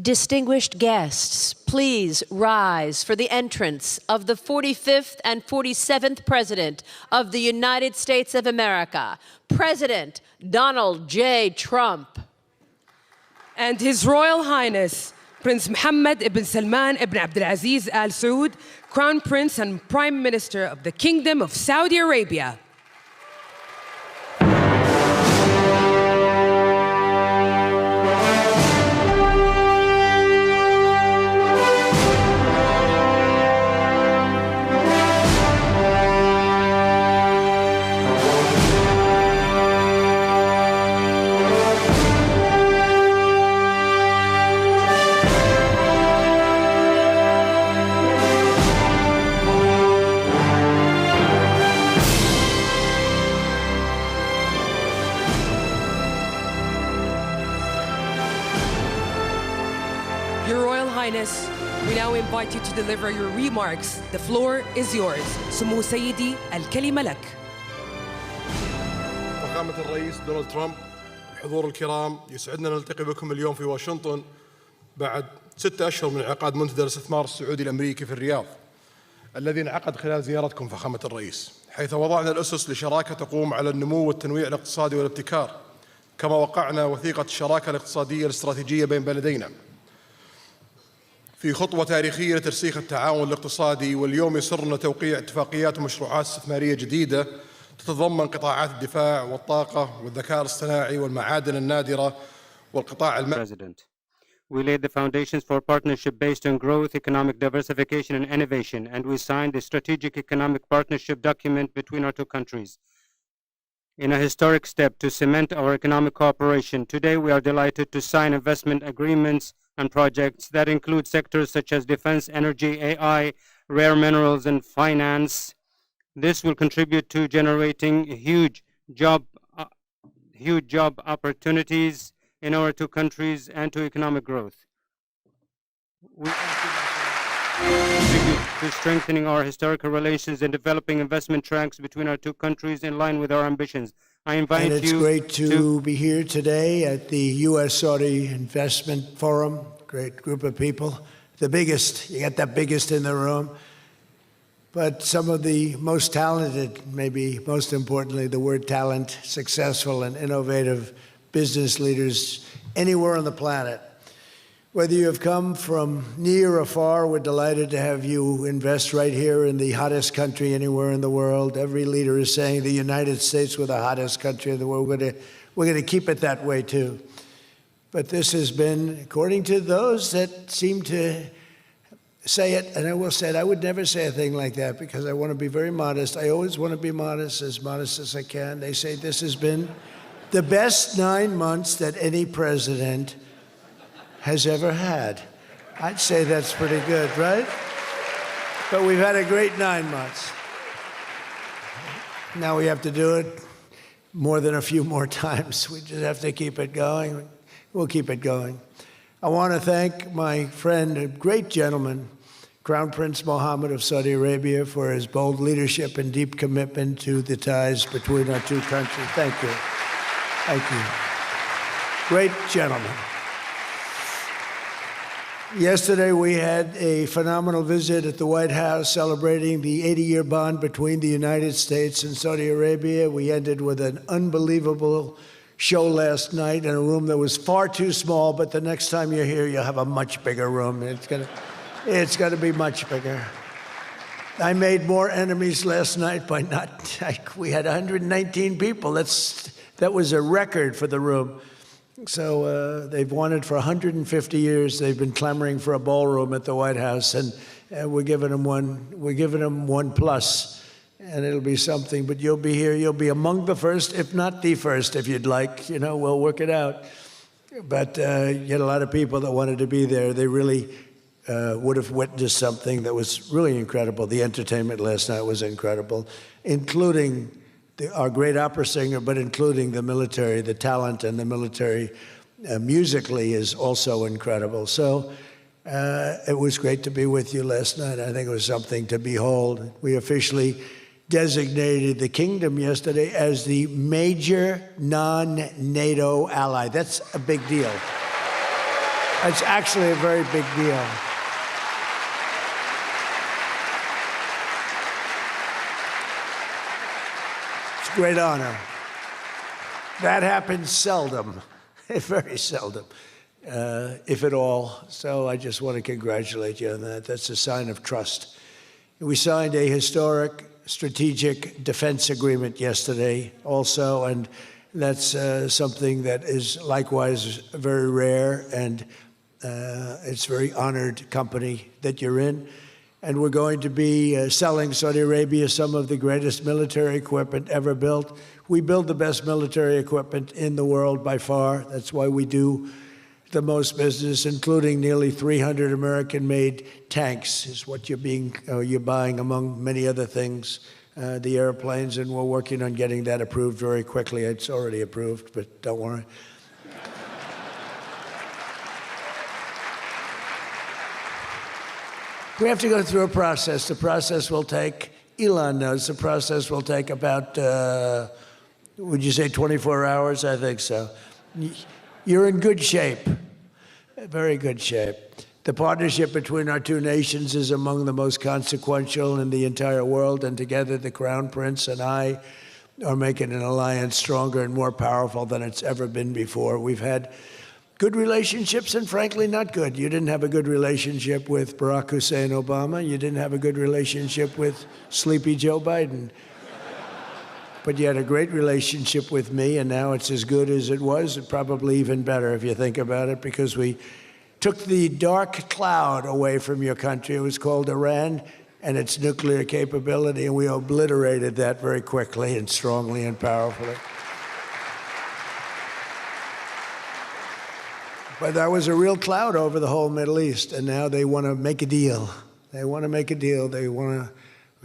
Distinguished guests, please rise for the entrance of the 45th and 47th President of the United States of America, President Donald J. Trump. And His Royal Highness, Prince Mohammed ibn Salman ibn Abdulaziz Al Saud, Crown Prince and Prime Minister of the Kingdom of Saudi Arabia. Your Royal Highness, we now invite you to deliver your remarks. The floor is yours. سمو سيدي الكلمة لك. فخامة الرئيس دونالد ترامب، الحضور الكرام، يسعدنا نلتقي بكم اليوم في واشنطن بعد 6 أشهر من انعقاد منتدى الاستثمار السعودي الأمريكي في الرياض، الذي انعقد خلال زيارتكم فخامة الرئيس، حيث وضعنا الأسس لشراكة تقوم على النمو والتنويع الاقتصادي والابتكار، كما وقعنا وثيقة الشراكة الاقتصادية الاستراتيجية بين بلدينا في خطوة تاريخية لترسيخ التعاون الاقتصادي. واليوم يسرنا توقيع اتفاقيات ومشروعات استثمارية جديدة تتضمن قطاعات الدفاع والطاقة والذكاء الاصطناعي والمعادن النادرة والقطاع المالي. We laid the foundations for partnership based on growth, economic diversification, and innovation, and we signed a strategic economic partnership document between our two countries. In a historic step to cement our economic cooperation, today we are delighted to sign investment agreements and projects that include sectors such as defense, energy, AI, rare minerals, and finance. This will contribute to generating huge job opportunities in our two countries and to economic growth. We contribute to strengthening our historical relations and developing investment tracks between our two countries in line with our ambitions. I invite you. And it's great to be here today at the U.S.-Saudi Investment Forum. Great group of people. The biggest, you got the biggest in the room. But some of the most talented, maybe most importantly, the word talent, successful and innovative business leaders anywhere on the planet. Whether you have come from near or far, we're delighted to have you invest right here in the hottest country anywhere in the world. Every leader is saying the United States we're the hottest country in the world. We're going to keep it that way too. But this has been, according to those that seem to say it, and I will say it, I would never say a thing like that because I want to be very modest. I always want to be modest as I can. They say this has been the best 9 months that any president has ever had. I'd say that's pretty good, right? But we've had a great 9 months. Now we have to do it more than a few more times. We just have to keep it going. We'll keep it going. I want to thank my friend, a great gentleman, Crown Prince Mohammed of Saudi Arabia, for his bold leadership and deep commitment to the ties between our two countries. Thank you. Thank you. Great gentleman. Yesterday, we had a phenomenal visit at the White House celebrating the 80-year bond between the United States and Saudi Arabia. We ended with an unbelievable show last night in a room that was far too small, but the next time you're here, you'll have a much bigger room. It's gonna be much bigger. I made more enemies last night by we had 119 people. That was a record for the room. So they've wanted for 150 years. They've been clamoring for a ballroom at the White House, and we're giving them one. We're giving them one plus, and it'll be something. But you'll be here. You'll be among the first, if not the first, if you'd like. You know, we'll work it out. But you had a lot of people that wanted to be there. They really would have witnessed something that was really incredible. The entertainment last night was incredible, including our great opera singer, but including the military. The talent in the military musically is also incredible. So it was great to be with you last night. I think it was something to behold. We officially designated the kingdom yesterday as the major non-NATO ally. That's a big deal. It's actually a very big deal. It's a great honor. That happens seldom, very seldom, if at all. So I just want to congratulate you on that. That's a sign of trust. We signed a historic strategic defense agreement yesterday also, and that's something that is likewise very rare, and it's a very honored company that you're in. And we're going to be selling Saudi Arabia some of the greatest military equipment ever built. We build the best military equipment in the world by far. That's why we do the most business, including nearly 300 American-made tanks is what you're buying, among many other things, the airplanes, and we're working on getting that approved very quickly. It's already approved, but don't worry. We have to go through a process. The process will take, Elon knows, the process will take about, would you say 24 hours? I think so. You're in good shape, very good shape. The partnership between our two nations is among the most consequential in the entire world, and together the Crown Prince and I are making an alliance stronger and more powerful than it's ever been before. We've had good relationships and frankly not good. You didn't have a good relationship with Barack Hussein Obama. You didn't have a good relationship with Sleepy Joe Biden. But you had a great relationship with me, and now it's as good as it was, probably even better if you think about it, because we took the dark cloud away from your country. It was called Iran and its nuclear capability, and we obliterated that very quickly and strongly and powerfully. But that was a real cloud over the whole Middle East, and now they want to make a deal. They want to make a deal. They want to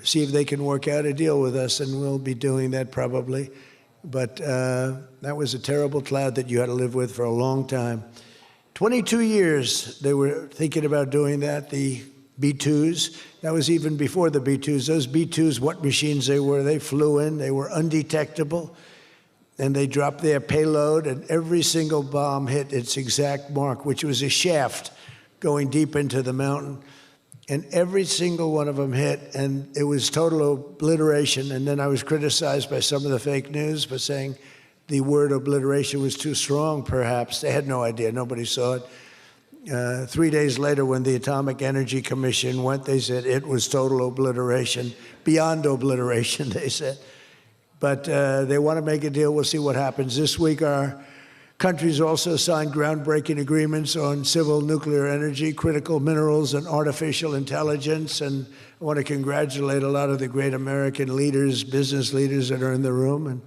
see if they can work out a deal with us, and we'll be doing that probably. But that was a terrible cloud that you had to live with for a long time. 22 years they were thinking about doing that, the B-2s. That was even before the B-2s. Those B-2s, what machines they were, they flew in, they were undetectable, and they dropped their payload, and every single bomb hit its exact mark, which was a shaft going deep into the mountain. And every single one of them hit, and it was total obliteration. And then I was criticized by some of the fake news for saying the word obliteration was too strong, perhaps. They had no idea. Nobody saw it. 3 days later, when the Atomic Energy Commission went, they said it was total obliteration, beyond obliteration, they said. But they want to make a deal. We'll see what happens. This week, our countries also signed groundbreaking agreements on civil nuclear energy, critical minerals, and artificial intelligence. And I want to congratulate a lot of the great American leaders, business leaders that are in the room. And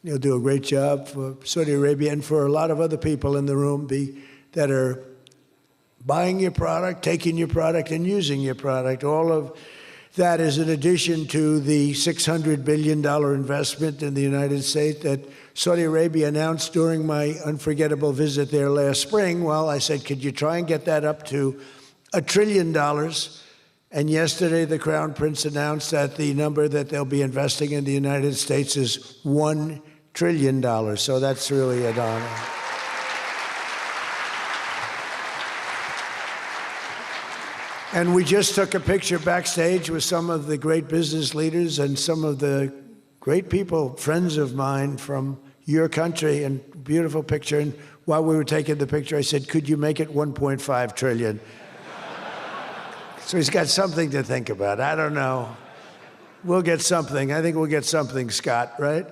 you'll do a great job for Saudi Arabia and for a lot of other people in the room that are buying your product, taking your product, and using your product. All of that is in addition to the $600 billion investment in the United States that Saudi Arabia announced during my unforgettable visit there last spring. Well, I said, could you try and get that up to $1 trillion? And yesterday, the Crown Prince announced that the number that they'll be investing in the United States is $1 trillion. So that's really an honor. And we just took a picture backstage with some of the great business leaders and some of the great people, friends of mine from your country, and beautiful picture. And while we were taking the picture, I said, could you make it 1.5 trillion? So he's got something to think about. I don't know. We'll get something. I think we'll get something, Scott, right?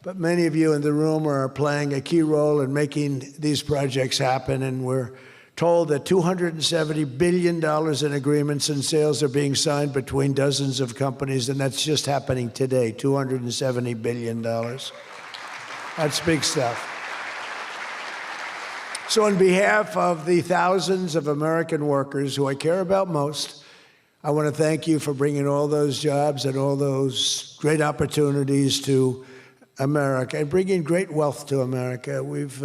But many of you in the room are playing a key role in making these projects happen, and we're told that $270 billion in agreements and sales are being signed between dozens of companies, and that's just happening today, $270 billion. That's big stuff. So on behalf of the thousands of American workers who I care about most, I want to thank you for bringing all those jobs and all those great opportunities to America and bringing great wealth to America. We've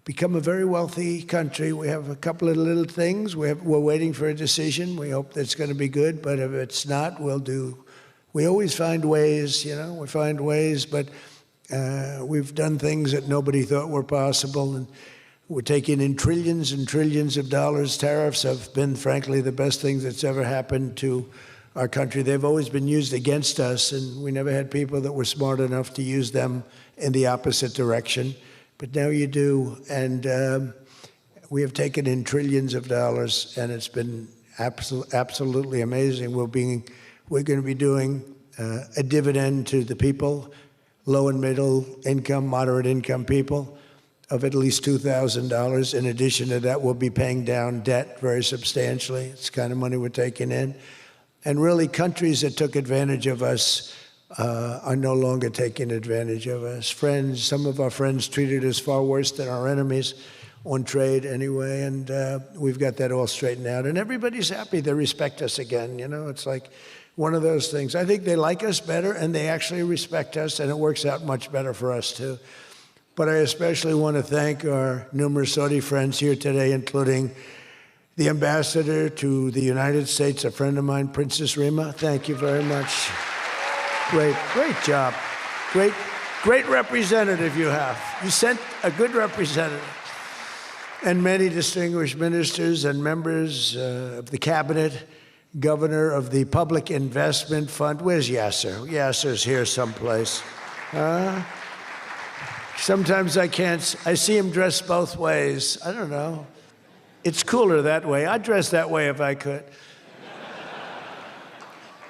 become a very wealthy country. We have a couple of little things. We're waiting for a decision. We hope that's going to be good, but if it's not, we always find ways, we find ways, but we've done things that nobody thought were possible. And We're taking in trillions and trillions of dollars. Tariffs have been, frankly, the best thing that's ever happened to our country. They've always been used against us, and we never had people that were smart enough to use them in the opposite direction. But now you do, and we have taken in trillions of dollars, and it's been absolutely amazing. We're going to be doing a dividend to the people, low and middle income, moderate income people, of at least $2,000. In addition to that, we'll be paying down debt very substantially. It's the kind of money we're taking in. And really, countries that took advantage of us are no longer taking advantage of us. Friends, some of our friends treated us far worse than our enemies on trade anyway, and we've got that all straightened out. And everybody's happy. They respect us again. You know, it's like one of those things. I think they like us better, and they actually respect us, and it works out much better for us, too. But I especially want to thank our numerous Saudi friends here today, including the ambassador to the United States, a friend of mine, Princess Rima. Thank you very much. Great job. Great representative you have. You sent a good representative. And many distinguished ministers and members of the cabinet, governor of the Public Investment Fund. Where's Yasser? Yasser's here someplace. Sometimes I see him dressed both ways. I don't know. It's cooler that way. I'd dress that way if I could.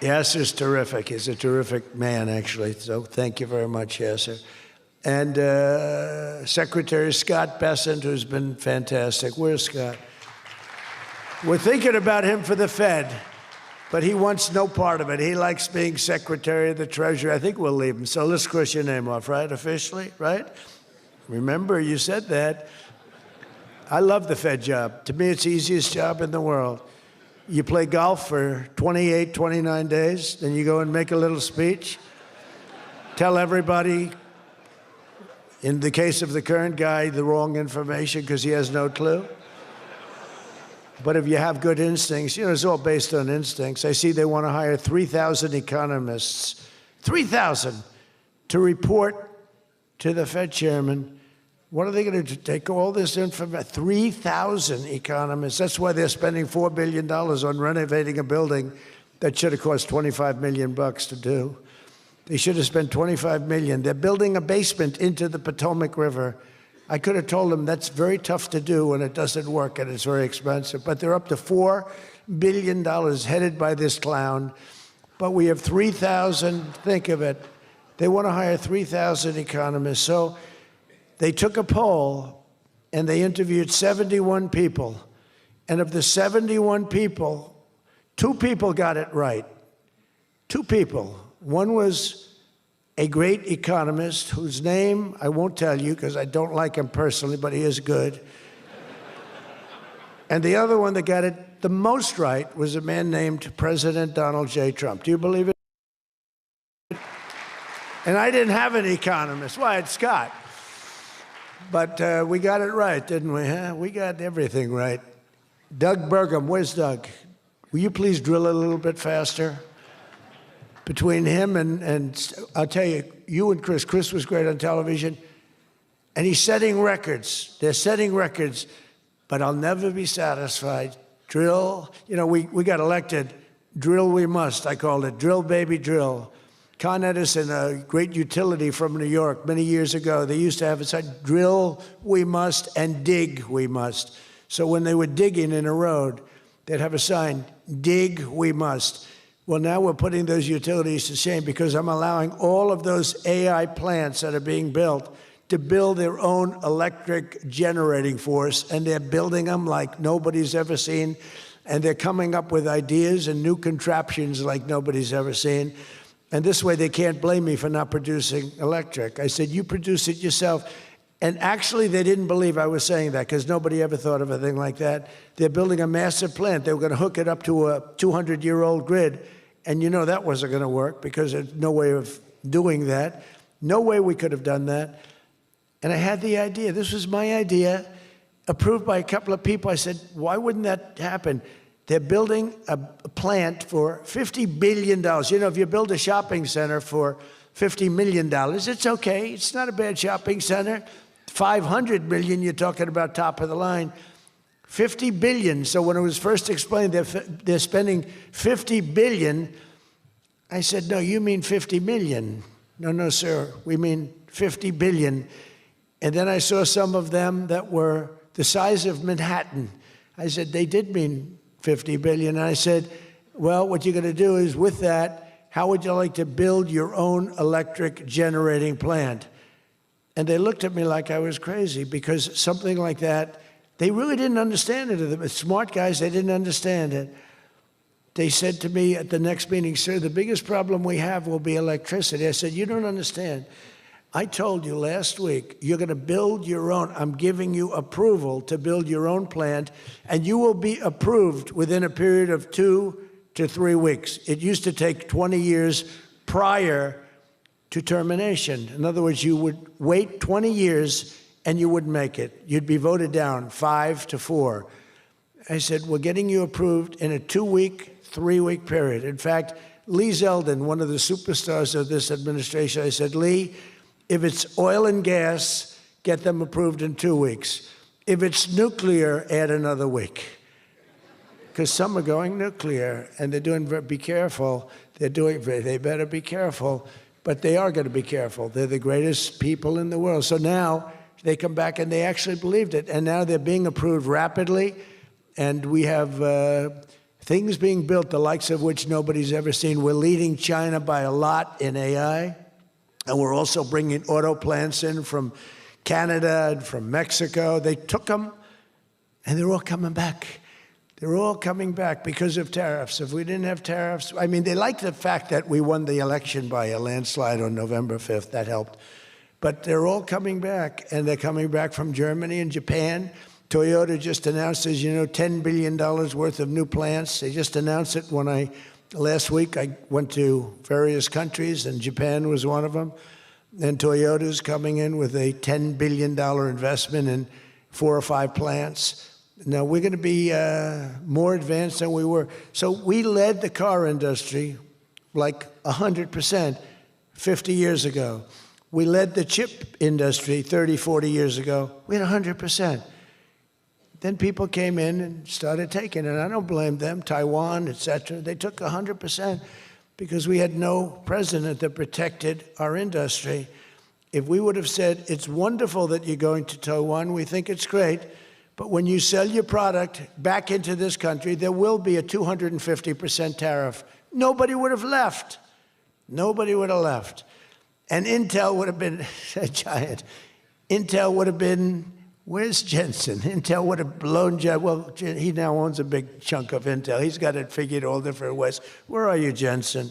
Yasser's terrific. He's a terrific man, actually. So thank you very much, Yasser. And Secretary Scott Bessent, who's been fantastic. Where's Scott? We're thinking about him for the Fed, but he wants no part of it. He likes being Secretary of the Treasury. I think we'll leave him. So let's cross your name off, right? Officially, right? Remember, you said that. I love the Fed job. To me, it's the easiest job in the world. You play golf for 28, 29 days, then you go and make a little speech, tell everybody, in the case of the current guy, the wrong information because he has no clue. But if you have good instincts, you know, it's all based on instincts. I see they want to hire 3,000 economists, 3,000, to report to the Fed chairman. What are they going to do? Take all this information? 3,000 economists. That's why they're spending $4 billion on renovating a building that should have cost $25 million to do. They should have spent $25 million. They're building a basement into the Potomac River. I could have told them that's very tough to do and it doesn't work and it's very expensive. But they're up to $4 billion headed by this clown. But we have 3,000, think of it. They want to hire 3,000 economists. So they took a poll and they interviewed 71 people. And of the 71 people, 2 people got it right. 2 people. One was a great economist whose name I won't tell you because I don't like him personally, but he is good. And the other one that got it the most right was a man named President Donald J. Trump. Do you believe it? And I didn't have an economist. Well, I had Scott. But we got it right, didn't we? Huh? We got everything right. Doug Burgum, where's Doug? Will you please drill a little bit faster? Between him and I'll tell you, you and Chris was great on television, and he's setting records. They're setting records, but I'll never be satisfied. Drill, you know, we got elected. Drill we must, I called it. Drill, baby, drill. Con Edison, a great utility from New York many years ago, they used to have it said, drill we must and dig we must. So when they were digging in a road, they'd have a sign, dig we must. Well, now we're putting those utilities to shame because I'm allowing all of those AI plants that are being built to build their own electric generating force, and they're building them like nobody's ever seen, and they're coming up with ideas and new contraptions like nobody's ever seen. And this way they can't blame me for not producing electric. I said, you produce it yourself. And actually, they didn't believe I was saying that because nobody ever thought of a thing like that. They're building a massive plant. They were going to hook it up to a 200-year-old grid. And you know that wasn't going to work because there's no way of doing that. No way we could have done that. And I had the idea. This was my idea, approved by a couple of people. I said, why wouldn't that happen? They're building a plant for $50 billion. You know, if you build a shopping center for $50 million, it's okay. It's not a bad shopping center. 500 million, you're talking about top of the line. 50 billion. So when it was first explained they're spending 50 billion, I said, no, you mean 50 million. No, sir, we mean 50 billion. And then I saw some of them that were the size of Manhattan. I said, they did mean 50 billion. And I said, well, what you're going to do is with that, how would you like to build your own electric generating plant? And they looked at me like I was crazy, because something like that, they really didn't understand it. The smart guys, they didn't understand it. They said to me at the next meeting, sir, the biggest problem we have will be electricity. I said, you don't understand. I told you last week, you're going to build your own. I'm giving you approval to build your own plant, and you will be approved within a period of 2 to 3 weeks. It used to take 20 years prior to termination. In other words, you would wait 20 years and you wouldn't make it. You'd be voted down 5 to 4. I said, we're getting you approved in a 2-week, 3-week period. In fact, Lee Zeldin, one of the superstars of this administration, I said, Lee, if it's oil and gas, get them approved in 2 weeks. If it's nuclear, add another week. Because some are going nuclear, and they're doing, be careful. They better be careful, but they are going to be careful. They're the greatest people in the world. So now they come back and they actually believed it, and now they're being approved rapidly, and we have things being built, the likes of which nobody's ever seen. We're leading China by a lot in AI, and we're also bringing auto plants in from Canada and from Mexico. They took them, and they're all coming back. They're all coming back because of tariffs. If we didn't have tariffs, I mean, they like the fact that we won the election by a landslide on November 5th. That helped. But they're all coming back, and they're coming back from Germany and Japan. Toyota just announced, as you know, $10 billion worth of new plants. They just announced it last week I went to various countries, and Japan was one of them. And Toyota's coming in with a $10 billion investment in 4 or 5 plants. Now, we're going to be more advanced than we were. So we led the car industry like 100% 50 years ago. We led the chip industry 30, 40 years ago. We had 100%. Then people came in and started taking it. I don't blame them, Taiwan, et cetera. They took 100% because we had no president that protected our industry. If we would have said, it's wonderful that you're going to Taiwan, we think it's great, but when you sell your product back into this country, there will be a 250% tariff. Nobody would have left. Nobody would have left. And Intel would have been a giant. Intel would have been, where's Jensen? Intel would have blown, well, he now owns a big chunk of Intel. He's got it figured all different ways. Where are you, Jensen?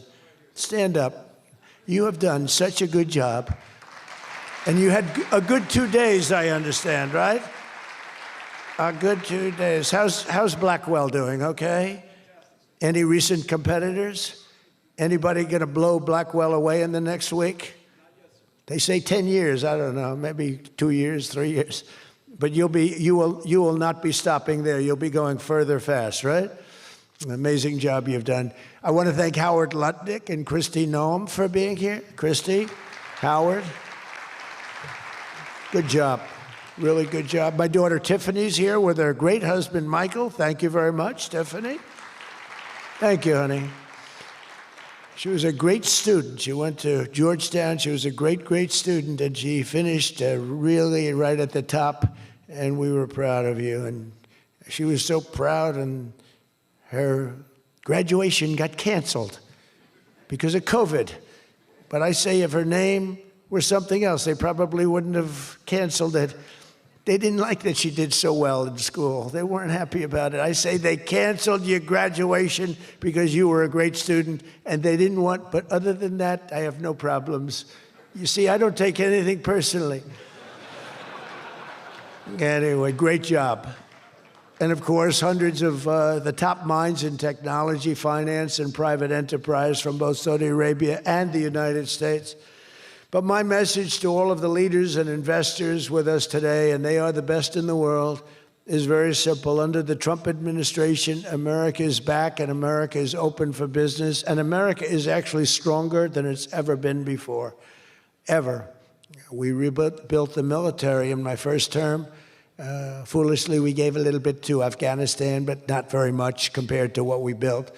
Stand up. You have done such a good job. And you had a good 2 days, I understand, right? A good 2 days. How's Blackwell doing, okay? Any recent competitors? Anybody going to blow Blackwell away in the next week? They say 10 years. I don't know, maybe 2 years, 3 years. But you will not be stopping there. You'll be going further fast, right? An amazing job you've done. I want to thank Howard Lutnick and Christy Noem for being here. Christy, Howard, good job. Really good job. My daughter Tiffany's here with her great husband, Michael. Thank you very much, Tiffany. Thank you, honey. She was a great student. She went to Georgetown. She was a great, great student, and she finished really right at the top, and we were proud of you. And she was so proud, and her graduation got canceled because of COVID. But I say if her name were something else, they probably wouldn't have canceled it. They didn't like that she did so well in school. They weren't happy about it. I say they canceled your graduation because you were a great student, and they didn't want, but other than that, I have no problems. You see, I don't take anything personally. Anyway, great job. And of course, hundreds of the top minds in technology, finance, and private enterprise from both Saudi Arabia and the United States. But my message to all of the leaders and investors with us today, and they are the best in the world, is very simple. Under the Trump administration, America is back and America is open for business, and America is actually stronger than it's ever been before, ever. We rebuilt the military in my first term. Foolishly, we gave a little bit to Afghanistan, but not very much compared to what we built.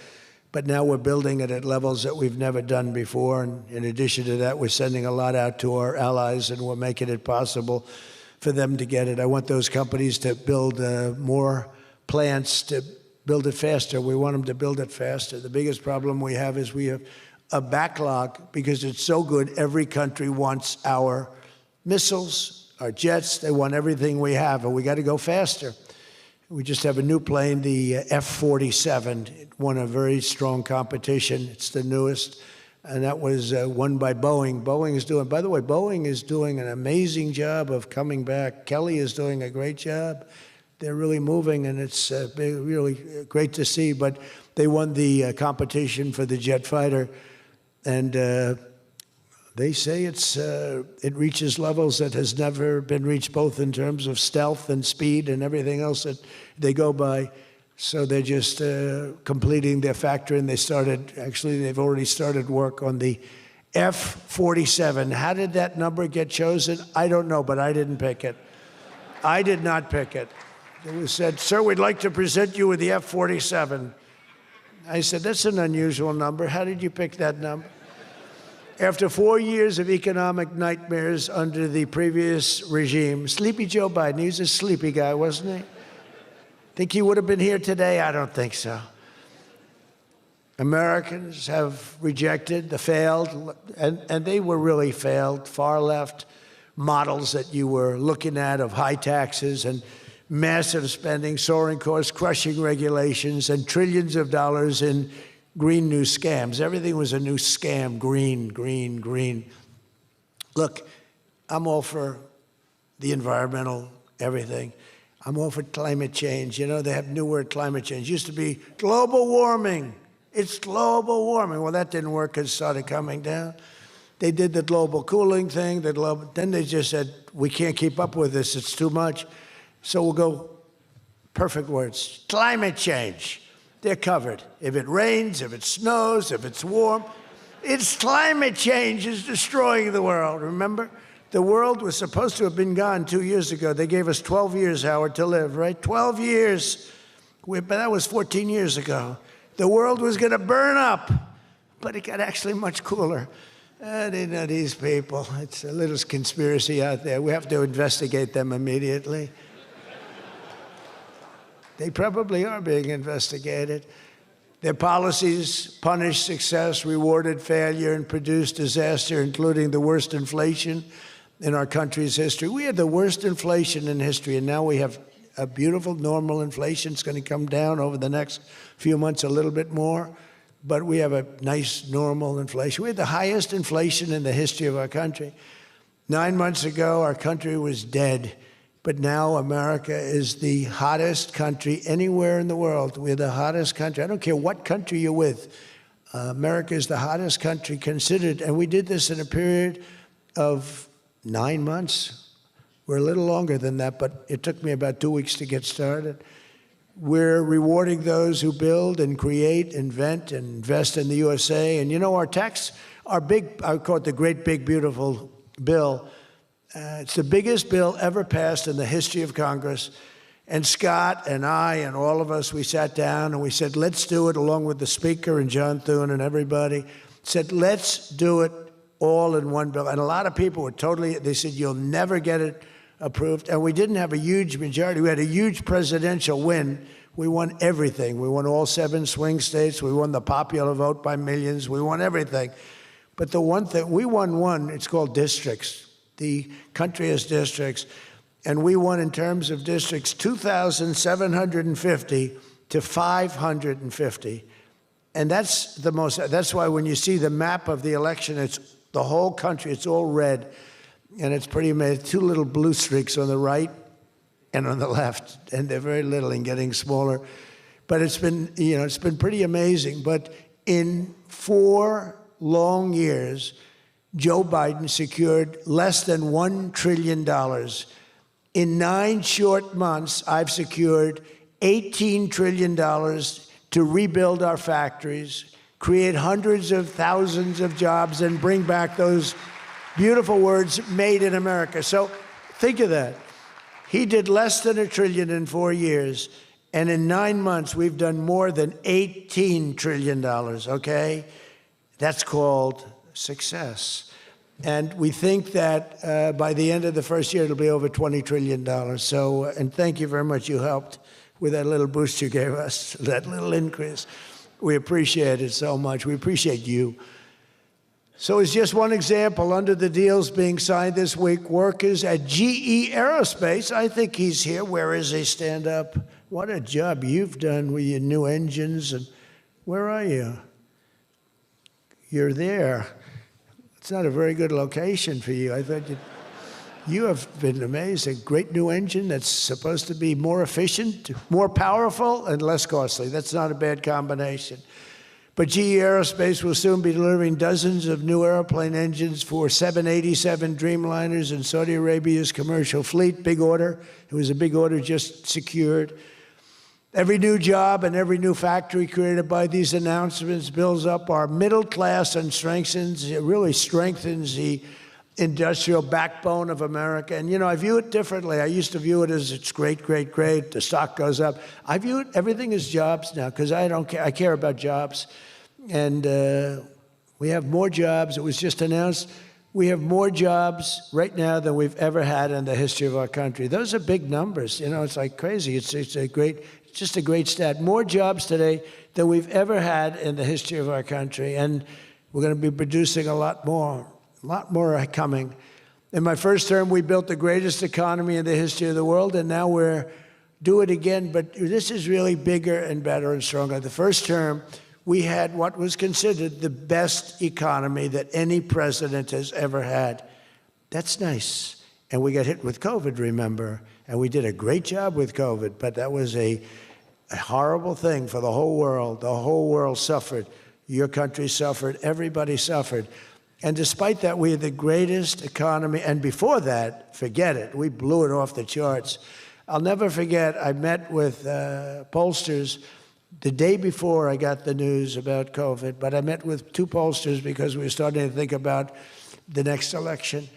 But now we're building it at levels that we've never done before. And in addition to that, we're sending a lot out to our allies, and we're making it possible for them to get it. I want those companies to build more plants, to build it faster. We want them to build it faster. The biggest problem we have is we have a backlog because it's so good. Every country wants our missiles, our jets. They want everything we have, and we got to go faster. We just have a new plane, the F-47. It won a very strong competition. It's the newest, and that was won by Boeing. By the way, Boeing is doing an amazing job of coming back. Kelly is doing a great job. They're really moving, and it's really great to see. But they won the competition for the jet fighter, and they say it reaches levels that has never been reached, both in terms of stealth and speed and everything else that they go by. So they're just completing their factory, and they've already started work on the F-47. How did that number get chosen? I don't know, but I didn't pick it. I did not pick it. It was said, "Sir, we'd like to present you with the F-47. I said, "That's an unusual number. How did you pick that number?" After 4 years of economic nightmares under the previous regime, sleepy Joe Biden, he was a sleepy guy, wasn't he? Think he would have been here today? I don't think so. Americans have rejected the failed, and they were really failed, far left models that you were looking at of high taxes and massive spending, soaring costs, crushing regulations, and trillions of dollars in green new scams. Everything was a new scam, green, green, green. Look, I'm all for the environmental everything. I'm all for climate change. You know, they have new word, climate change. It used to be global warming. It's global warming. Well, that didn't work because it started coming down. They did the global cooling thing. Then they just said, we can't keep up with this. It's too much. So we'll go, perfect words, climate change. They're covered. If it rains, if it snows, if it's warm, it's climate change is destroying the world, remember? The world was supposed to have been gone 2 years ago. They gave us 12 years, Howard, to live, right? 12 years. But that was 14 years ago. The world was going to burn up, but it got actually much cooler. They know these people. It's a little conspiracy out there. We have to investigate them immediately. They probably are being investigated. Their policies punished success, rewarded failure, and produced disaster, including the worst inflation in our country's history. We had the worst inflation in history, and now we have a beautiful normal inflation. It's going to come down over the next few months a little bit more, but we have a nice normal inflation. We had the highest inflation in the history of our country. 9 months ago, our country was dead. But now America is the hottest country anywhere in the world. We're the hottest country. I don't care what country you're with. America is the hottest country considered. And we did this in a period of 9 months. We're a little longer than that, but it took me about 2 weeks to get started. We're rewarding those who build and create, invent, and invest in the USA. And you know, our tax, I call it the great big beautiful bill. It's the biggest bill ever passed in the history of Congress. And Scott and I and all of us, we sat down and we said, let's do it, along with the Speaker and John Thune and everybody, said, let's do it all in one bill. And a lot of people were they said, you'll never get it approved. And we didn't have a huge majority. We had a huge presidential win. We won everything. We won all 7 swing states. We won the popular vote by millions. We won everything. But the one thing, we won one, it's called districts. The country has districts, and we won in terms of districts 2,750 to 550. And that's why when you see the map of the election, it's the whole country, it's all red, and it's pretty amazing. 2 little blue streaks on the right and on the left, and they're very little and getting smaller. But it's been pretty amazing. But in 4 long years, Joe Biden secured less than $1 trillion. In 9 short months, I've secured $18 trillion to rebuild our factories, create hundreds of thousands of jobs, and bring back those Beautiful words, made in America. So think of that. He did less than $1 trillion in 4 years, and in 9 months, we've done more than $18 trillion, okay? That's called success. And we think that by the end of the first year, it'll be over $20 trillion. So, and thank you very much. You helped with that little boost you gave us, that little increase. We appreciate it so much. We appreciate you. So as just one example, under the deals being signed this week, workers at GE Aerospace, I think he's here. Where is he? Stand up. What a job you've done with your new engines. And where are you? You're there. It's not a very good location for you. I thought you have been amazing. Great new engine that's supposed to be more efficient, more powerful, and less costly. That's not a bad combination. But GE Aerospace will soon be delivering dozens of new airplane engines for 787 Dreamliners in Saudi Arabia's commercial fleet. Big order. It was a big order just secured. Every new job and every new factory created by these announcements builds up our middle class and really strengthens the industrial backbone of America. And, you know, I view it differently. I used to view it as it's great, great, great. The stock goes up. I view it, everything as jobs now, because I don't care. I care about jobs. And we have more jobs. It was just announced we have more jobs right now than we've ever had in the history of our country. Those are big numbers. You know, it's like crazy. It's just a great stat. More jobs today than we've ever had in the history of our country. And we're going to be producing a lot more are coming. In my first term, we built the greatest economy in the history of the world, and now we're do it again, but this is really bigger and better and stronger. The first term, we had what was considered the best economy that any president has ever had. That's nice. And we got hit with COVID, remember, and we did a great job with COVID, but that was a horrible thing for the whole world. The whole world suffered. Your country suffered. Everybody suffered. And despite that, we had the greatest economy. And before that, forget it. We blew it off the charts. I'll never forget, I met with pollsters the day before I got the news about COVID, but I met with 2 pollsters because we were starting to think about the next election.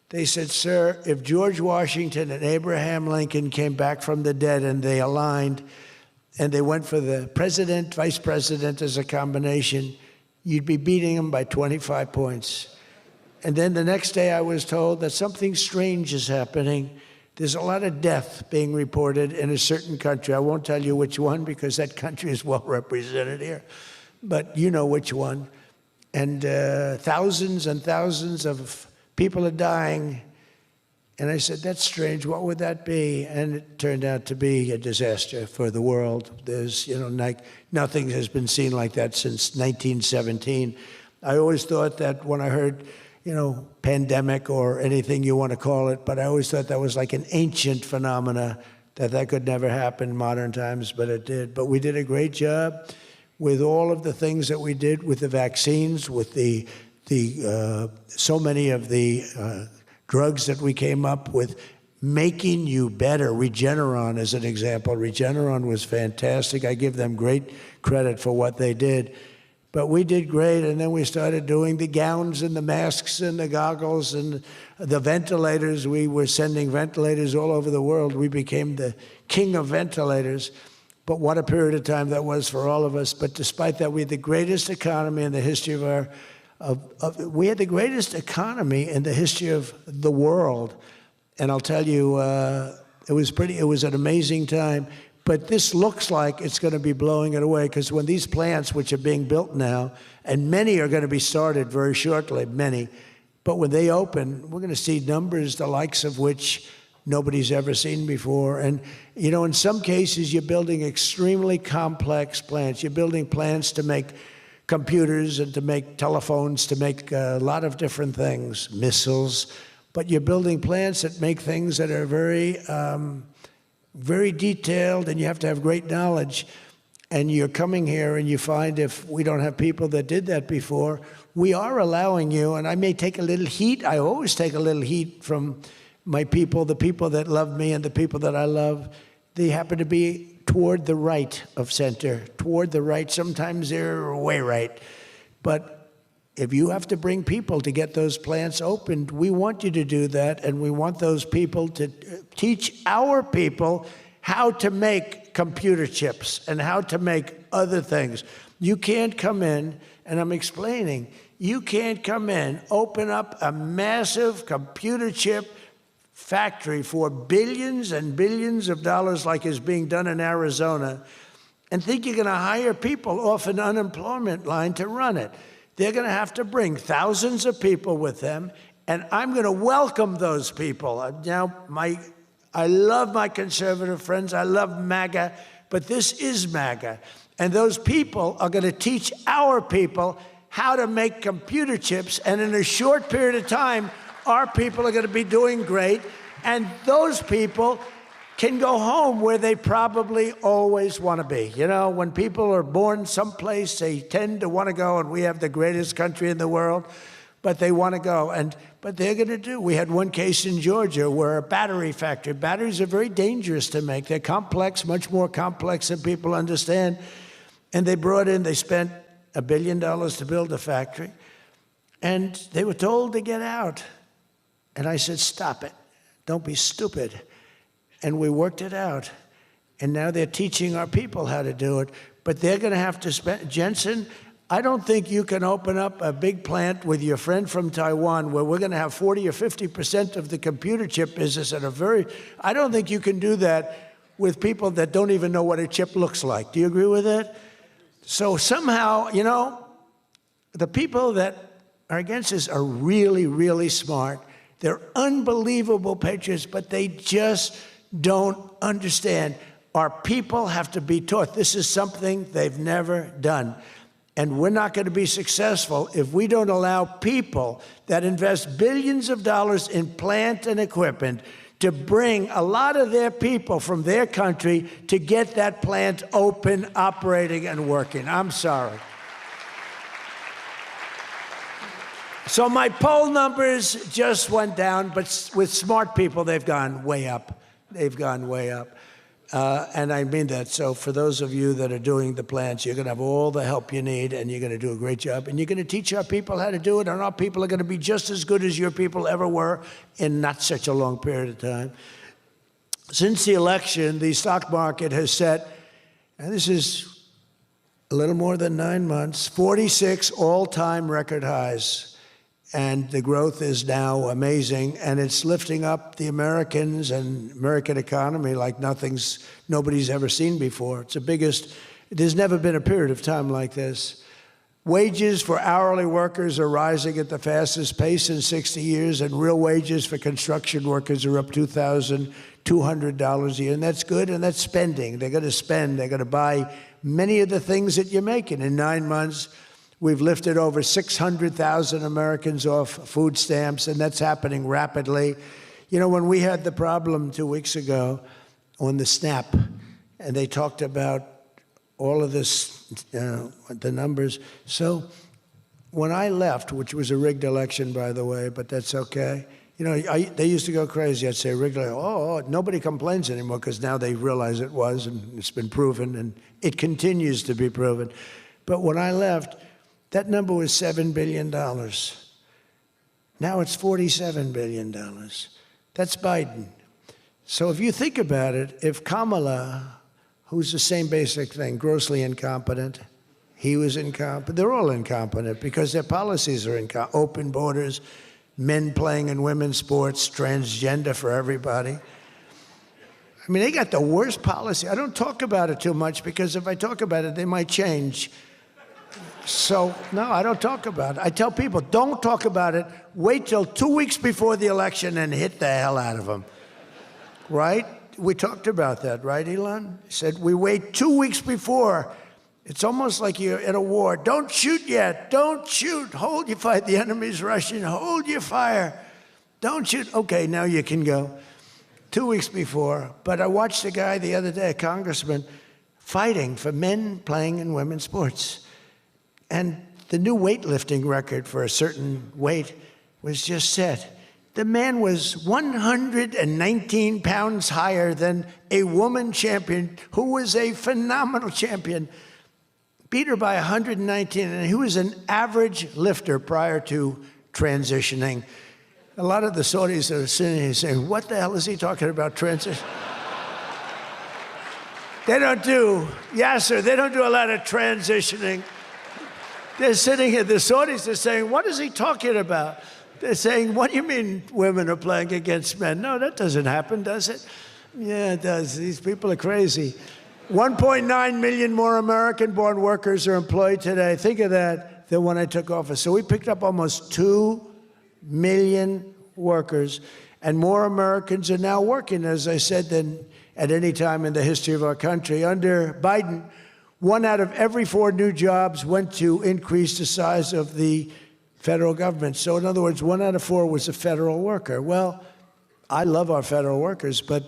They said, sir, if George Washington and Abraham Lincoln came back from the dead and they aligned and they went for the president, vice president as a combination, you'd be beating them by 25 points. And then the next day I was told that something strange is happening. There's a lot of death being reported in a certain country. I won't tell you which one because that country is well represented here, but you know which one. And thousands and thousands of people are dying. And I said, that's strange. What would that be? And it turned out to be a disaster for the world. There's, nothing has been seen like that since 1917. I always thought that when I heard, pandemic or anything you want to call it, but I always thought that was like an ancient phenomena, that could never happen in modern times, but it did. But we did a great job with all of the things that we did with the vaccines, with the so many of the drugs that we came up with, making you better. Regeneron as an example. Regeneron was fantastic. I give them great credit for what they did. But we did great, and then we started doing the gowns and the masks and the goggles and the ventilators. We were sending ventilators all over the world. We became the king of ventilators. But what a period of time that was for all of us. But despite that, we had the greatest economy in the history of our we had the greatest economy in the history of the world. And I'll tell you, it was an amazing time. But this looks like it's going to be blowing it away, because when these plants, which are being built now, and many are going to be started very shortly, many, but when they open, we're going to see numbers the likes of which nobody's ever seen before. And, in some cases, you're building extremely complex plants. You're building plants to make computers and to make telephones, to make a lot of different things, missiles. But you're building plants that make things that are very, very detailed, and you have to have great knowledge. And you're coming here and you find, if we don't have people that did that before, we are allowing you, and I may take a little heat. I always take a little heat from my people, the people that love me and the people that I love. They happen to be toward the right of center, toward the right. Sometimes they're way right. But if you have to bring people to get those plants opened, we want you to do that, and we want those people to teach our people how to make computer chips and how to make other things. You can't come in, and I'm explaining, you can't come in, open up a massive computer chip factory for billions and billions of dollars like is being done in Arizona, and think you're going to hire people off an unemployment line to run it. They're going to have to bring thousands of people with them, and I'm going to welcome those people. Now, I love my conservative friends. I love MAGA, but this is MAGA. And those people are going to teach our people how to make computer chips, and in a short period of time, our people are going to be doing great, and those people can go home where they probably always want to be. You know, when people are born someplace, they tend to want to go, and we have the greatest country in the world, but they want to go. But they're going to do. We had one case in Georgia where a battery factory, batteries are very dangerous to make. They're complex, much more complex than people understand. And they spent $1 billion to build a factory, and they were told to get out. And I said, stop it. Don't be stupid. And we worked it out. And now they're teaching our people how to do it. But they're going to have to spend, Jensen, I don't think you can open up a big plant with your friend from Taiwan where we're going to have 40 or 50% of the computer chip business at I don't think you can do that with people that don't even know what a chip looks like. Do you agree with that? So somehow, you know, the people that are against this are really, really smart. They're unbelievable patriots, but they just don't understand. Our people have to be taught. This is something they've never done. And we're not going to be successful if we don't allow people that invest billions of dollars in plant and equipment to bring a lot of their people from their country to get that plant open, operating, and working. I'm sorry. So my poll numbers just went down, but with smart people, they've gone way up. They've gone way up. And I mean that. So for those of you that are doing the plants, you're going to have all the help you need, and you're going to do a great job. And you're going to teach our people how to do it, and our people are going to be just as good as your people ever were in not such a long period of time. Since the election, the stock market has set, and this is a little more than 9 months, 46 all-time record highs. And the growth is now amazing, and it's lifting up the Americans and American economy like nobody's ever seen before. It's the biggest. There's never been a period of time like this. Wages for hourly workers are rising at the fastest pace in 60 years, and real wages for construction workers are up $2,200 a year, and that's good, and that's spending. They're going to spend. They're going to buy many of the things that you're making. In 9 months, we've lifted over 600,000 Americans off food stamps, and that's happening rapidly. You know, when we had the problem 2 weeks ago on the SNAP, and they talked about all of this, the numbers. So when I left, which was a rigged election, by the way, but that's okay. You know, they used to go crazy. I'd say rigged, nobody complains anymore because now they realize it was, and it's been proven, and it continues to be proven. But when I left, that number was $7 billion. Now it's $47 billion. That's Biden. So if you think about it, if Kamala, who's the same basic thing, grossly incompetent, he was incompetent, they're all incompetent because their policies are incompetent. Open borders, men playing in women's sports, transgender for everybody. I mean, they got the worst policy. I don't talk about it too much because if I talk about it, they might change. So, no, I don't talk about it. I tell people, don't talk about it. Wait till 2 weeks before the election and hit the hell out of them. Right? We talked about that, right, Elon? He said, we wait 2 weeks before. It's almost like you're in a war. Don't shoot yet. Don't shoot. Hold your fire. The enemy's rushing. Hold your fire. Don't shoot. Okay, now you can go. 2 weeks before. But I watched a guy the other day, a congressman, fighting for men playing in women's sports. And the new weightlifting record for a certain weight was just set. The man was 119 pounds higher than a woman champion who was a phenomenal champion. beat her by 119, and he was an average lifter prior to transitioning. A lot of the Saudis that are sitting here saying, what the hell is he talking about, transition? They don't do a lot of transitioning. They're sitting here, the Saudis are saying, what is he talking about? They're saying, what do you mean women are playing against men? No, that doesn't happen, does it? Yeah, it does. These people are crazy. 1.9 million more American-born workers are employed today. Think of that, than when I took office. So we picked up almost 2 million workers, and more Americans are now working, as I said, than at any time in the history of our country. Under Biden, 1 out of every 4 new jobs went to increase the size of the federal government. So in other words, 1 out of 4 was a federal worker. Well, I love our federal workers, but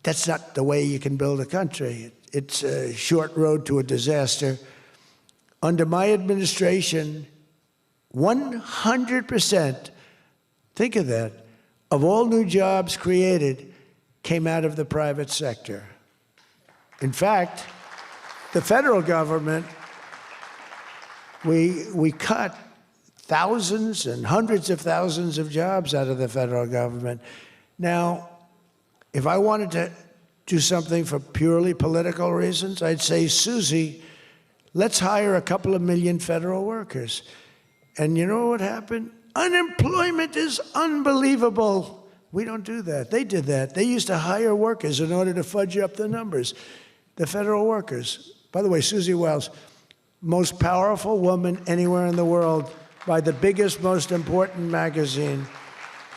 that's not the way you can build a country. It's a short road to a disaster. Under my administration, 100%, think of that, of all new jobs created came out of the private sector. In fact, the federal government, we cut thousands and hundreds of thousands of jobs out of the federal government. Now, if I wanted to do something for purely political reasons, I'd say, Susie, let's hire a couple of million federal workers. And you know what happened? Unemployment is unbelievable. We don't do that. They did that. They used to hire workers in order to fudge up the numbers. The federal workers. By the way, Susie Wiles, most powerful woman anywhere in the world by the biggest, most important magazine.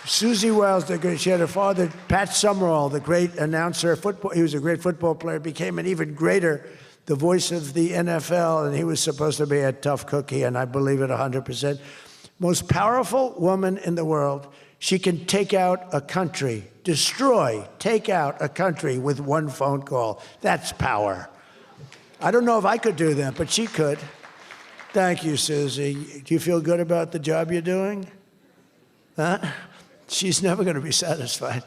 Susie Wiles, she had her father, Pat Summerall, the great announcer, football. He was a great football player, became an even greater, the voice of the NFL, and he was supposed to be a tough cookie, and I believe it 100%. Most powerful woman in the world. She can take out a country, take out a country with 1 phone call. That's power. I don't know if I could do that, but she could. Thank you, Susie. Do you feel good about the job you're doing? Huh? She's never going to be satisfied.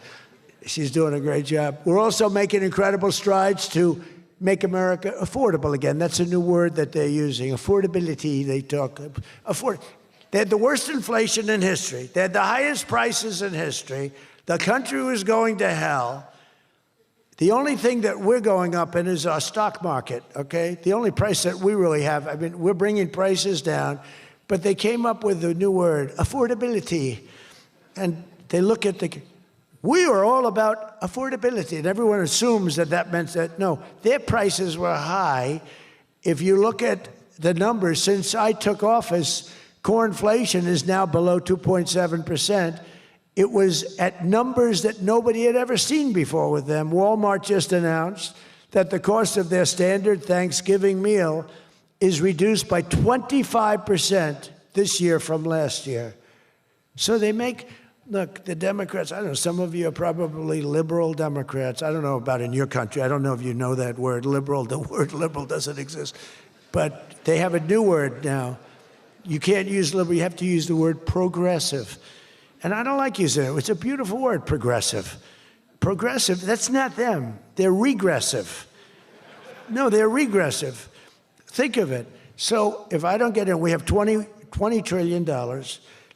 She's doing a great job. We're also making incredible strides to make America affordable again. That's a new word that they're using. Affordability, they talk. They had the worst inflation in history. They had the highest prices in history. The country was going to hell. The only thing that we're going up in is our stock market, okay? The only price that we really have, I mean, we're bringing prices down, but they came up with a new word, affordability. And they look at we are all about affordability, and everyone assumes that that meant that, no, their prices were high. If you look at the numbers, since I took office, core inflation is now below 2.7%. It was at numbers that nobody had ever seen before with them. Walmart just announced that the cost of their standard Thanksgiving meal is reduced by 25% this year from last year. So they make, look, the Democrats, I don't know, some of you are probably liberal Democrats. I don't know about in your country. I don't know if you know that word, liberal. The word liberal doesn't exist. But they have a new word now. You can't use liberal, you have to use the word progressive. And I don't like using it. It's a beautiful word, progressive. Progressive, that's not them. They're regressive. No, they're regressive. Think of it. So if I don't get in, we have $20 trillion.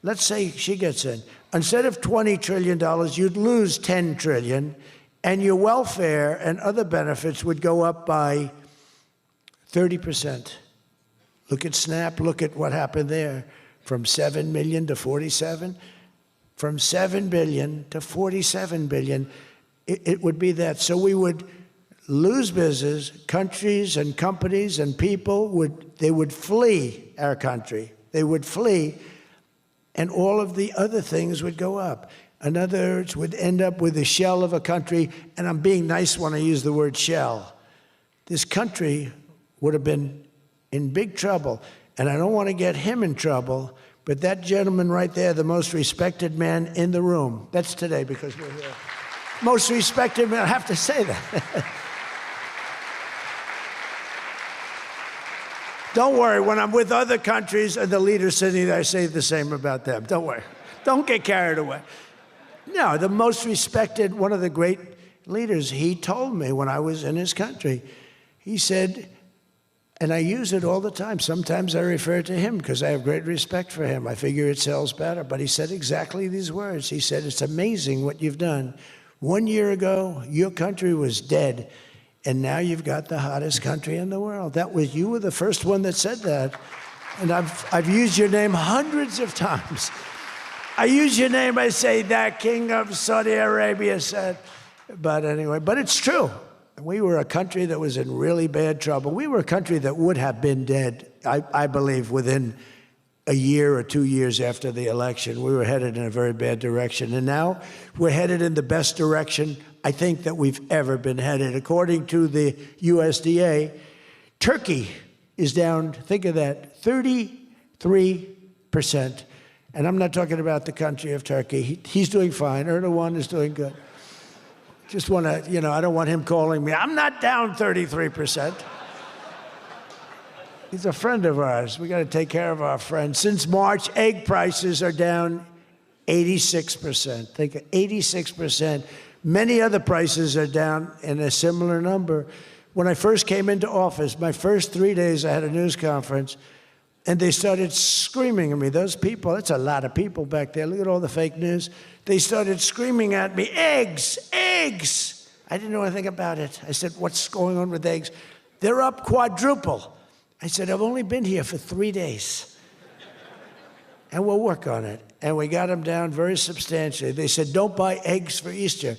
Let's say she gets in. Instead of $20 trillion, you'd lose $10 trillion, and your welfare and other benefits would go up by 30%. Look at SNAP, look at what happened there. From 7 million to 47. From 7 billion to 47 billion, it would be that. So we would lose business, countries and companies and people would flee our country. They would flee, and all of the other things would go up. In other words, would end up with a shell of a country, and I'm being nice when I use the word shell. This country would have been in big trouble, and I don't want to get him in trouble, but that gentleman right there, the most respected man in the room, that's today because we're here. Most respected man, I have to say that. Don't worry, when I'm with other countries and the leaders sitting there, I say the same about them. Don't worry. Don't get carried away. No, the most respected, one of the great leaders, he told me when I was in his country, he said, And I use it all the time. Sometimes I refer to him because I have great respect for him. I figure it sells better. But he said exactly these words. He said, it's amazing what you've done. 1 year ago, your country was dead, and now you've got the hottest country in the world. You were the first one that said that. And I've used your name hundreds of times. I use your name, I say, that king of Saudi Arabia said. But anyway, but it's true. We were a country that was in really bad trouble. We were a country that would have been dead, I believe, within a year or 2 years after the election. We were headed in a very bad direction. And now we're headed in the best direction, I think, that we've ever been headed. According to the USDA, Turkey is down, think of that, 33%. And I'm not talking about the country of Turkey. He's doing fine. Erdogan is doing good. Just want to, I don't want him calling me. I'm not down 33%. He's a friend of ours. We got to take care of our friends. Since March, egg prices are down 86%. Think of 86%. Many other prices are down in a similar number. When I first came into office, my first 3 days, I had a news conference, and they started screaming at me. Those people, that's a lot of people back there. Look at all the fake news. They started screaming at me, eggs, eggs. I didn't know anything about it. I said, what's going on with eggs? They're up quadruple. I said, I've only been here for 3 days. And we'll work on it. And we got them down very substantially. They said, don't buy eggs for Easter.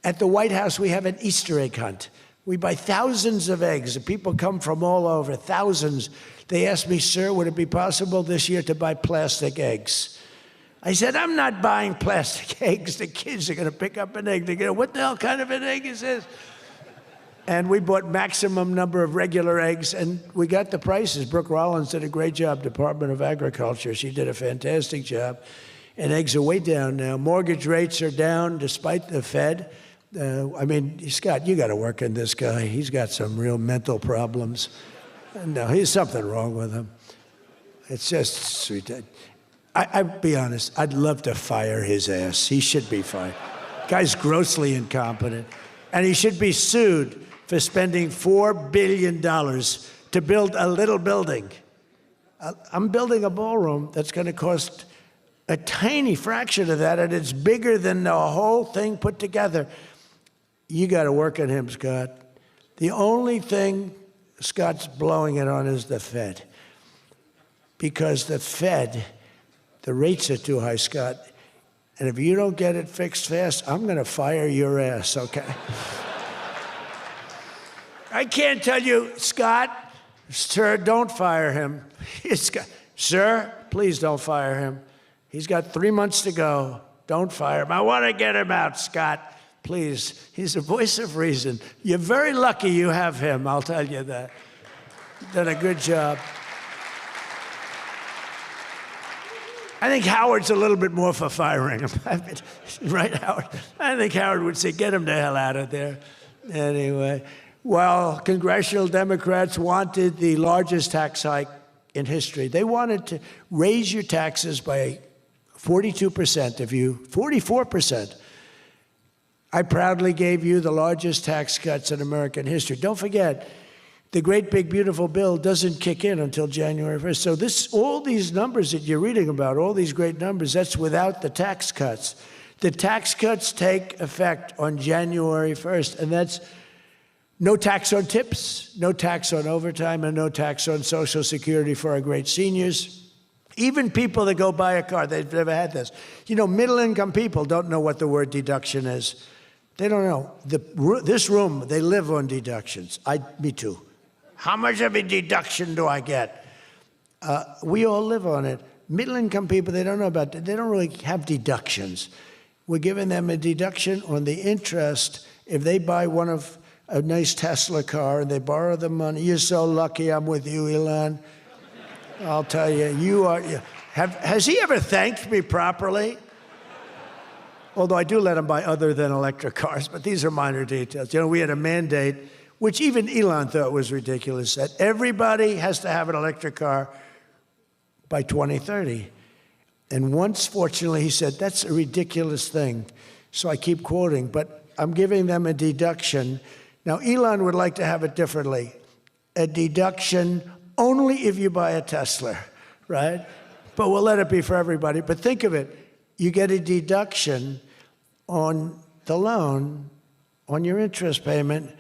At the White House, we have an Easter egg hunt. We buy thousands of eggs. People come from all over, thousands. They asked me, sir, would it be possible this year to buy plastic eggs? I said, I'm not buying plastic eggs. The kids are going to pick up an egg. They're going to, what the hell kind of an egg is this? And we bought maximum number of regular eggs, and we got the prices. Brooke Rollins did a great job, Department of Agriculture. She did a fantastic job. And eggs are way down now. Mortgage rates are down despite the Fed. Scott, you got to work on this guy. He's got some real mental problems. No, there's something wrong with him. It's just sweet. I'd be honest, I'd love to fire his ass. He should be fired. Guy's grossly incompetent. And he should be sued for spending $4 billion to build a little building. I'm building a ballroom that's going to cost a tiny fraction of that, and it's bigger than the whole thing put together. You got to work on him, Scott. The only thing Scott's blowing it on is the Fed. Because the Fed, the rates are too high, Scott. And if you don't get it fixed fast, I'm going to fire your ass, okay? I can't tell you, Scott, sir, don't fire him. Sir, please don't fire him. He's got 3 months to go. Don't fire him. I want to get him out, Scott. Please. He's a voice of reason. You're very lucky you have him, I'll tell you that. You've done a good job. I think Howard's a little bit more for firing him. Right, Howard? I think Howard would say, get him the hell out of there. Anyway, while congressional Democrats wanted the largest tax hike in history, they wanted to raise your taxes by 42%, 44%. I proudly gave you the largest tax cuts in American history. Don't forget, the great big beautiful bill doesn't kick in until January 1st. So all these numbers that you're reading about, all these great numbers, that's without the tax cuts. The tax cuts take effect on January 1st, and that's no tax on tips, no tax on overtime, and no tax on Social Security for our great seniors. Even people that go buy a car, they've never had this. Middle-income people don't know what the word deduction is. They don't know. This room, they live on deductions. Me too. How much of a deduction do I get? We all live on it. Middle-income people, they don't know about it. They don't really have deductions. We're giving them a deduction on the interest if they buy a nice Tesla car and they borrow the money. You're so lucky I'm with you, Elon. I'll tell you, has he ever thanked me properly? Although I do let him buy other than electric cars, but these are minor details. We had a mandate, which even Elon thought was ridiculous, that everybody has to have an electric car by 2030. And once, fortunately, he said, that's a ridiculous thing. So I keep quoting, but I'm giving them a deduction. Now, Elon would like to have it differently. a deduction only if you buy a Tesla, right? But we'll let it be for everybody. But think of it. You get a deduction on the loan, on your interest payment.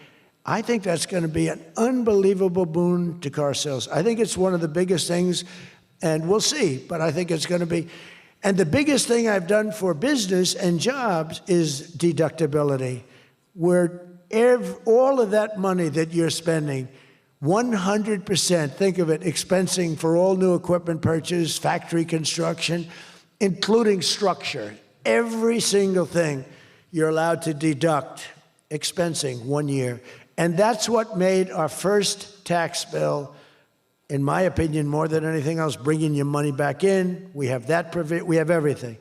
I think that's going to be an unbelievable boon to car sales. I think it's one of the biggest things, and we'll see, but I think it's going to be. And the biggest thing I've done for business and jobs is deductibility, where all of that money that you're spending, 100%, think of it, expensing for all new equipment purchase, factory construction, including structure. Every single thing you're allowed to deduct, expensing 1 year. And that's what made our first tax bill, in my opinion, more than anything else, bringing your money back in. We have that, we have everything.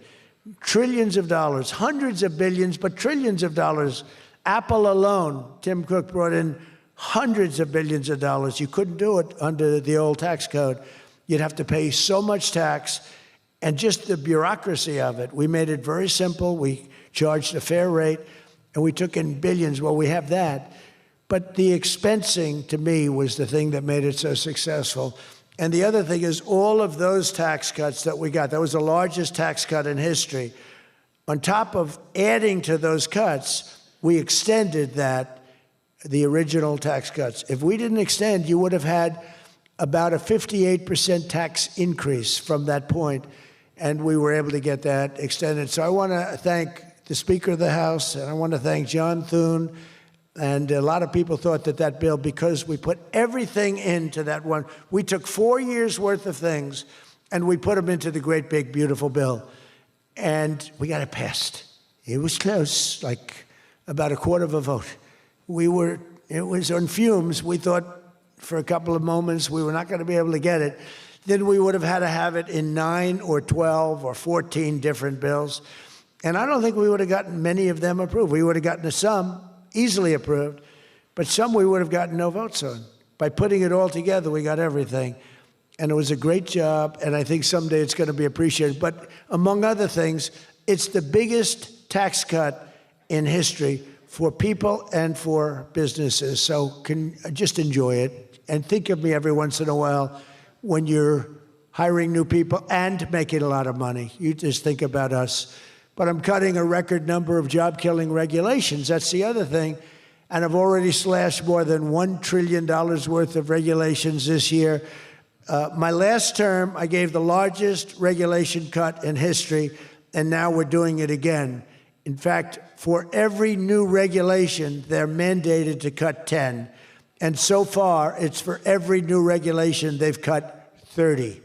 Trillions of dollars, hundreds of billions, but trillions of dollars. Apple alone, Tim Cook brought in hundreds of billions of dollars. You couldn't do it under the old tax code. You'd have to pay so much tax, and just the bureaucracy of it. We made it very simple. We charged a fair rate, and we took in billions. Well, we have that. But the expensing, to me, was the thing that made it so successful. And the other thing is all of those tax cuts that we got, that was the largest tax cut in history. On top of adding to those cuts, we extended the original tax cuts. If we didn't extend, you would have had about a 58% tax increase from that point, and we were able to get that extended. So I want to thank the Speaker of the House, and I want to thank John Thune. And a lot of people thought that bill, because we put everything into that one, we took 4 years' worth of things, and we put them into the great, big, beautiful bill. And we got it passed. It was close, like about a quarter of a vote. It was on fumes. We thought for a couple of moments we were not going to be able to get it. Then we would have had to have it in 9 or 12 or 14 different bills. And I don't think we would have gotten many of them approved. We would have gotten some easily approved, but some we would have gotten no votes on. By putting it all together, we got everything. And it was a great job, and I think someday it's going to be appreciated. But among other things, it's the biggest tax cut in history for people and for businesses. So just enjoy it, and think of me every once in a while when you're hiring new people and making a lot of money. You just think about us. But I'm cutting a record number of job-killing regulations. That's the other thing. And I've already slashed more than $1 trillion worth of regulations this year. My last term, I gave the largest regulation cut in history, and now we're doing it again. In fact, for every new regulation, they're mandated to cut 10. And so far, it's for every new regulation, they've cut 30.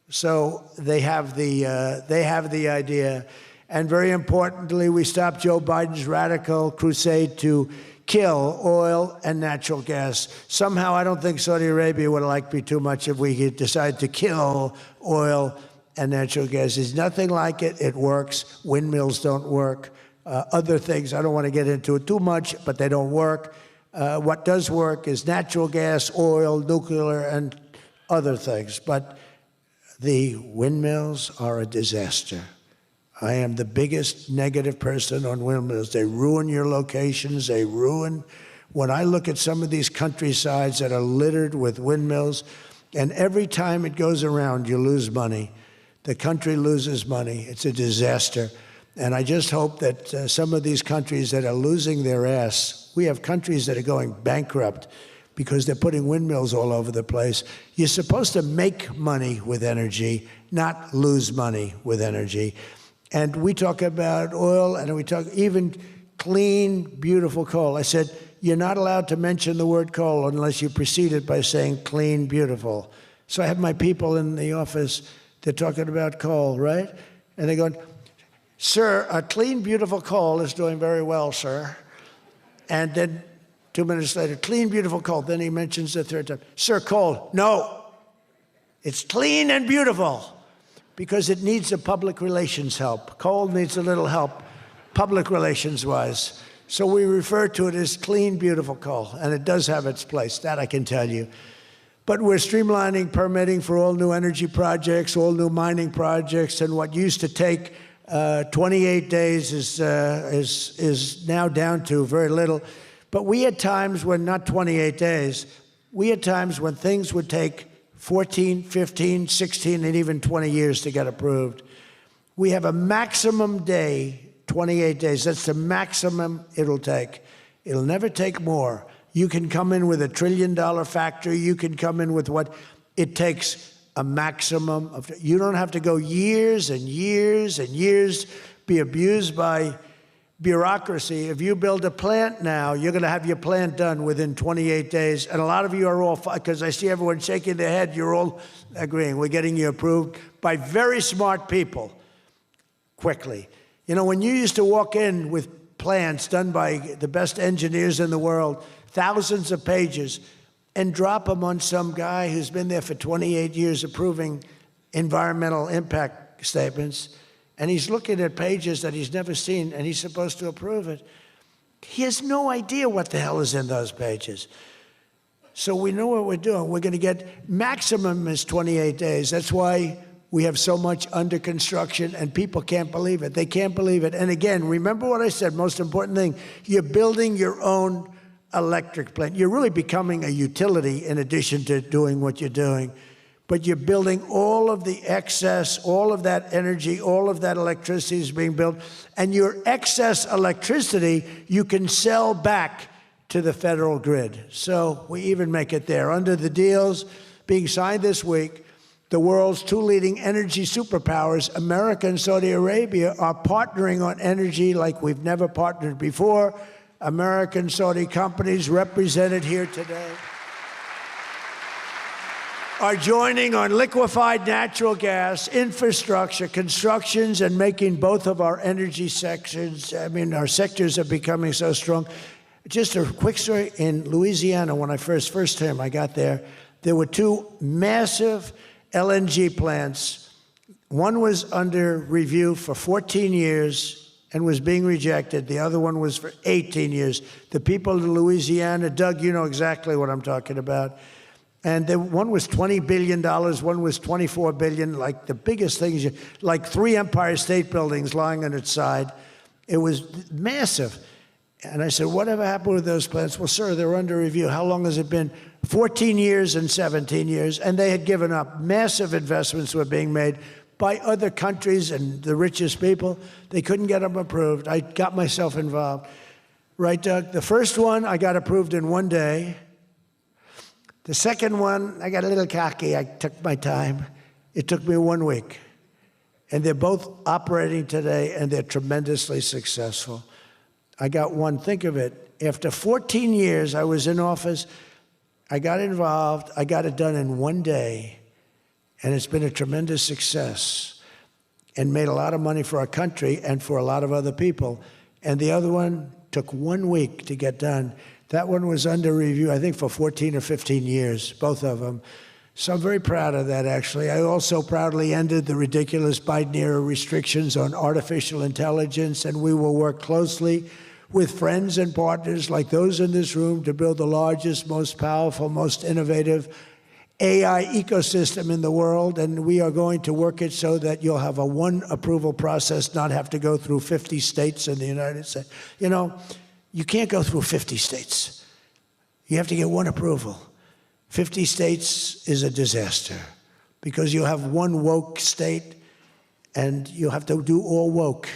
So they have the idea. And very importantly, we stopped Joe Biden's radical crusade to kill oil and natural gas. Somehow, I don't think Saudi Arabia would like me too much if we decide to kill oil and natural gas. There's nothing like it. It works. Windmills don't work. Other things, I don't want to get into it too much, but they don't work. What does work is natural gas, oil, nuclear, and other things. But the windmills are a disaster. I am the biggest negative person on windmills. They ruin your locations. They ruin. When I look at some of these countrysides that are littered with windmills, and every time it goes around, you lose money. The country loses money. It's a disaster. And I just hope that some of these countries that are losing their ass, we have countries that are going bankrupt because they're putting windmills all over the place. You're supposed to make money with energy, not lose money with energy. And we talk about oil, and we talk even clean, beautiful coal. I said, you're not allowed to mention the word coal unless you precede it by saying clean, beautiful. So I have my people in the office, they're talking about coal, right? And they're going, sir, a clean, beautiful coal is doing very well, sir. And then 2 minutes later, clean, beautiful coal. Then he mentions the third time, sir, coal. No, it's clean and beautiful. Because it needs a public relations help. Coal needs a little help, public relations-wise. So we refer to it as clean, beautiful coal, and it does have its place, that I can tell you. But we're streamlining permitting for all new energy projects, all new mining projects, and what used to take 28 days is now down to very little. But we had times when not 28 days, We had times when things would take 14, 15, 16, and even 20 years to get approved. We have a maximum day, 28 days. That's the maximum it'll take. It'll never take more. You can come in with $1 trillion factory. You can come in with what it takes a maximum of. You don't have to go years and years and years, be abused by bureaucracy. If you build a plant now, you're going to have your plant done within 28 days. And a lot of you are all, because I see everyone shaking their head, you're all agreeing. We're getting you approved by very smart people quickly. You know, when you used to walk in with plants done by the best engineers in the world, thousands of pages, and drop them on some guy who's been there for 28 years approving environmental impact statements, and he's looking at pages that he's never seen, and he's supposed to approve it. He has no idea what the hell is in those pages. So we know what we're doing. We're going to get maximum is 28 days. That's why we have so much under construction, and people can't believe it. They can't believe it. And again, remember what I said, most important thing, you're building your own electric plant. You're really becoming a utility in addition to doing what you're doing. But you're building all of the excess, all of that energy, all of that electricity is being built. And your excess electricity, you can sell back to the federal grid. So we even make it there. Under the deals being signed this week, the world's two leading energy superpowers, America and Saudi Arabia, are partnering on energy like we've never partnered before. American Saudi companies represented here today are joining on liquefied natural gas, infrastructure, constructions, and making both of our energy sections. I mean, our sectors are becoming so strong. Just a quick story. In Louisiana, when I first time I got there were two massive LNG plants. One was under review for 14 years and was being rejected. The other one was for 18 years. The people of Louisiana, Doug, you know exactly what I'm talking about. And one was $20 billion, one was $24 billion, like the biggest things, like 3 Empire State Buildings lying on its side. It was massive. And I said, whatever happened with those plants? Well, sir, they're under review. How long has it been? 14 years and 17 years. And they had given up. Massive investments were being made by other countries and the richest people. They couldn't get them approved. I got myself involved. Right, Doug? The first one, I got approved in 1 day. The second one, I got a little cocky. I took my time. It took me 1 week. And they're both operating today, and they're tremendously successful. I got one, think of it. After 14 years, I was in office. I got involved. I got it done in 1 day. And it's been a tremendous success and made a lot of money for our country and for a lot of other people. And the other one took 1 week to get done. That one was under review, I think, for 14 or 15 years, both of them. So I'm very proud of that, actually. I also proudly ended the ridiculous Biden-era restrictions on artificial intelligence, and we will work closely with friends and partners like those in this room to build the largest, most powerful, most innovative AI ecosystem in the world, and we are going to work it so that you'll have a one approval process, not have to go through 50 states in the United States. You know, you can't go through 50 states. You have to get one approval. 50 states is a disaster because you have one woke state and you have to do all woke.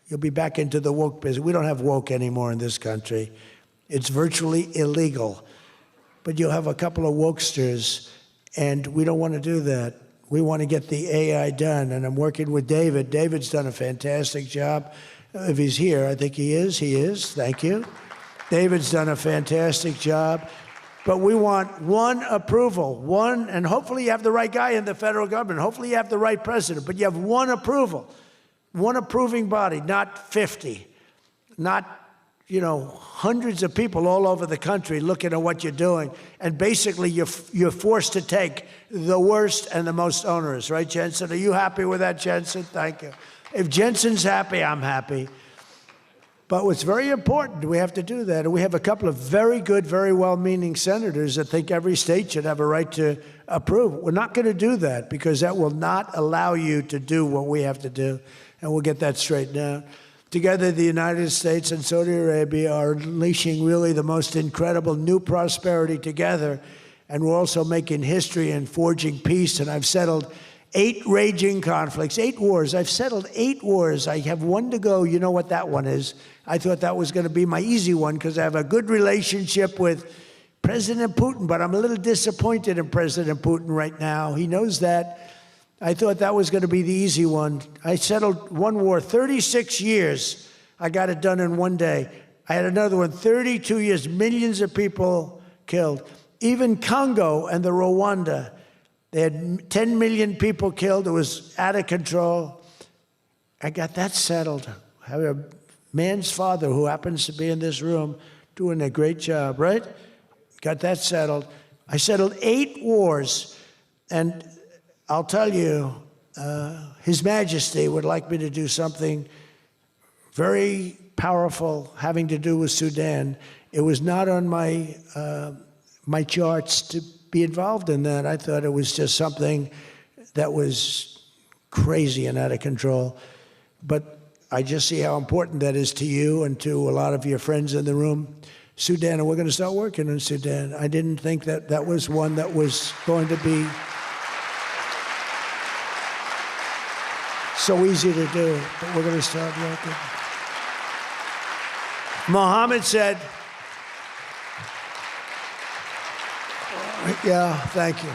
You'll be back into the woke business. We don't have woke anymore in this country. It's virtually illegal. But you'll have a couple of wokesters, and we don't want to do that. We want to get the AI done, and I'm working with David. David's done a fantastic job. If he's here, I think he is. He is. Thank you. David's done a fantastic job. But we want one approval, one, and hopefully you have the right guy in the federal government. Hopefully you have the right president, but you have one approval, one approving body, not 50, not, you know, hundreds of people all over the country looking at what you're doing. And basically you're forced to take the worst and the most onerous, right, Jensen? Are you happy with that, Jensen? Thank you. If Jensen's happy, I'm happy. But what's very important, we have to do that. And we have a couple of very good, very well-meaning senators that think every state should have a right to approve. We're not going to do that because that will not allow you to do what we have to do. And we'll get that straightened out. Together, the United States and Saudi Arabia are unleashing really the most incredible new prosperity together. and we're also making history and forging peace. And I've settled 8 raging conflicts, 8 wars. I've settled 8 wars. I have 1 to go. You know what that one is. I thought that was going to be my easy one because I have a good relationship with President Putin, but I'm a little disappointed in President Putin right now. He knows that. I thought that was going to be the easy one. I settled 1 war, 36 years. I got it done in 1 day. I had another one, 32 years, millions of people killed. Even Congo and the Rwanda, they had 10 million people killed. It was out of control. I got that settled. I have a man's father who happens to be in this room doing a great job, right? Got that settled. I settled 8 wars, and I'll tell you, His Majesty would like me to do something very powerful having to do with Sudan. It was not on my my charts to be involved in that. I thought it was just something that was crazy and out of control. But I just see how important that is to you and to a lot of your friends in the room. Sudan, and we're going to start working on Sudan. I didn't think that that was one that was going to be so easy to do, but we're going to start working. Mohammed said, yeah, thank you.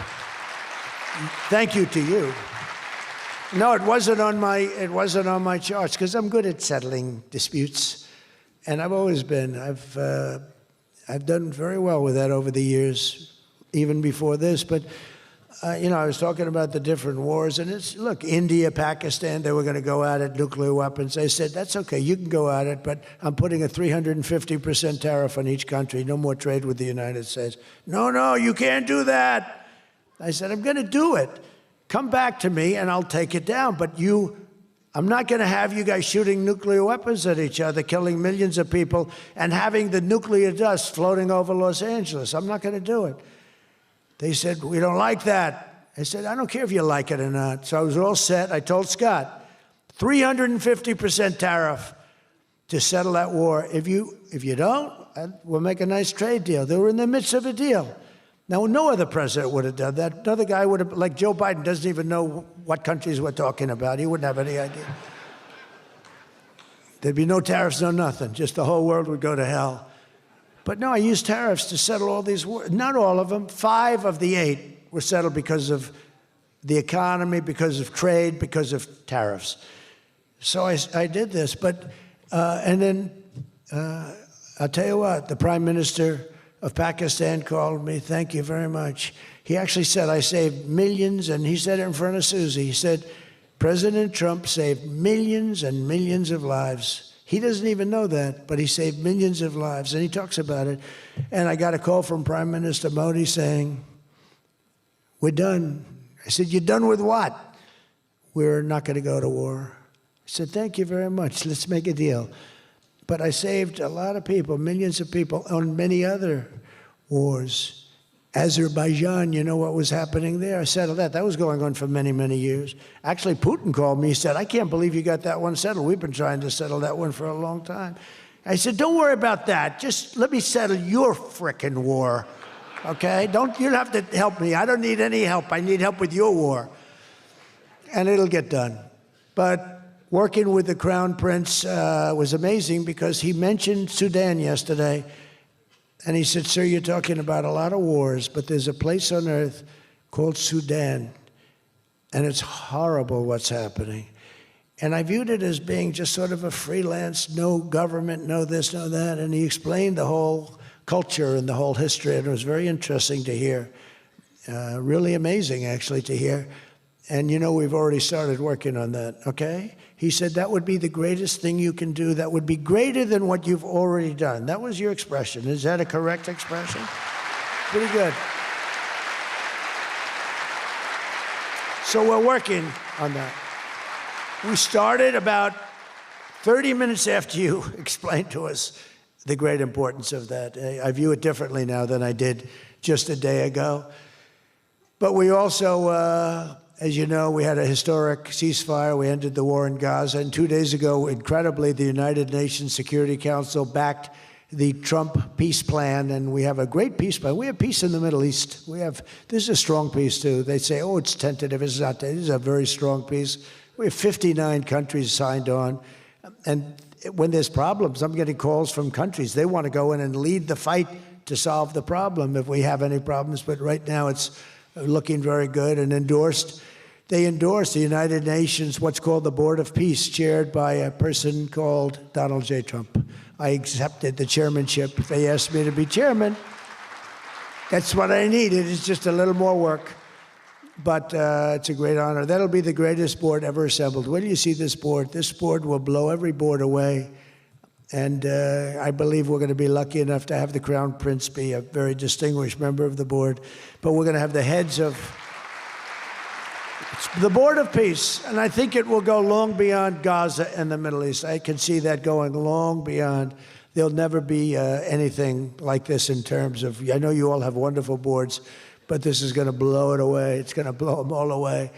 Thank you to you. No, it wasn't on my charts because I'm good at settling disputes, and I've always been. I've done very well with that over the years, even before this. But you know, I was talking about the different wars, and it's, look, India, Pakistan, they were going to go at it, nuclear weapons. I said, that's okay, you can go at it, but I'm putting a 350% tariff on each country, no more trade with the United States. No, you can't do that. I said, I'm going to do it. Come back to me, and I'll take it down, but I'm not going to have you guys shooting nuclear weapons at each other, killing millions of people, and having the nuclear dust floating over Los Angeles. I'm not going to do it. They said, we don't like that. I said, I don't care if you like it or not. So I was all set. I told Scott, 350% tariff to settle that war. If you don't, we'll make a nice trade deal. They were in the midst of a deal. Now, no other president would have done that. Another guy would have, like Joe Biden, doesn't even know what countries we're talking about. He wouldn't have any idea. There'd be no tariffs, no nothing. Just the whole world would go to hell. But no, I used tariffs to settle all these wars. Not all of them. 5 of the 8 were settled because of the economy, because of trade, because of tariffs. So I did this. But, and then I'll tell you what, the Prime Minister of Pakistan called me. Thank you very much. He actually said, I saved millions, and he said it in front of Susie. He said, President Trump saved millions and millions of lives. He doesn't even know that, but he saved millions of lives, and he talks about it. And I got a call from Prime Minister Modi saying, we're done. I said, you're done with what? We're not going to go to war. I said, thank you very much. Let's make a deal. But I saved a lot of people, millions of people, on many other wars. Azerbaijan, you know what was happening there? I settled that. That was going on for many, many years. Actually, Putin called me. He said, I can't believe you got that one settled. We've been trying to settle that one for a long time. I said, don't worry about that. Just let me settle your frickin' war, okay? You don't have to help me. I don't need any help. I need help with your war. And it'll get done. But working with the Crown Prince was amazing because he mentioned Sudan yesterday. And he said, sir, you're talking about a lot of wars, but there's a place on earth called Sudan, and it's horrible what's happening. And I viewed it as being just sort of a freelance, no government, no this, no that. And he explained the whole culture and the whole history, and it was very interesting to hear. Really amazing, actually, to hear. And, you know, we've already started working on that, okay? He said that would be the greatest thing you can do. That would be greater than what you've already done. That was your expression. Is that a correct expression? Pretty good. So we're working on that. We started about 30 minutes after you explained to us the great importance of that. I view it differently now than I did just a day ago. But we also, as you know, we had a historic ceasefire. We ended the war in Gaza. And 2 days ago, incredibly, the United Nations Security Council backed the Trump peace plan, and we have a great peace plan. We have peace in the Middle East. This is a strong peace, too. They say, oh, it's tentative. It's not. This is a very strong peace. We have 59 countries signed on. And when there's problems, I'm getting calls from countries. They want to go in and lead the fight to solve the problem if we have any problems. But right now it's looking very good and endorsed. They endorsed the United Nations, what's called the Board of Peace, chaired by a person called Donald J. Trump. I accepted the chairmanship. They asked me to be chairman. That's what I needed. It's just a little more work. But it's a great honor. That'll be the greatest board ever assembled. When do you see this board? This board will blow every board away. And I believe we're going to be lucky enough to have the Crown Prince be a very distinguished member of the board. But we're going to have the heads of the Board of Peace. And I think it will go long beyond Gaza and the Middle East. I can see that going long beyond. There'll never be anything like this in terms of, I know you all have wonderful boards, but this is going to blow it away. It's going to blow them all away,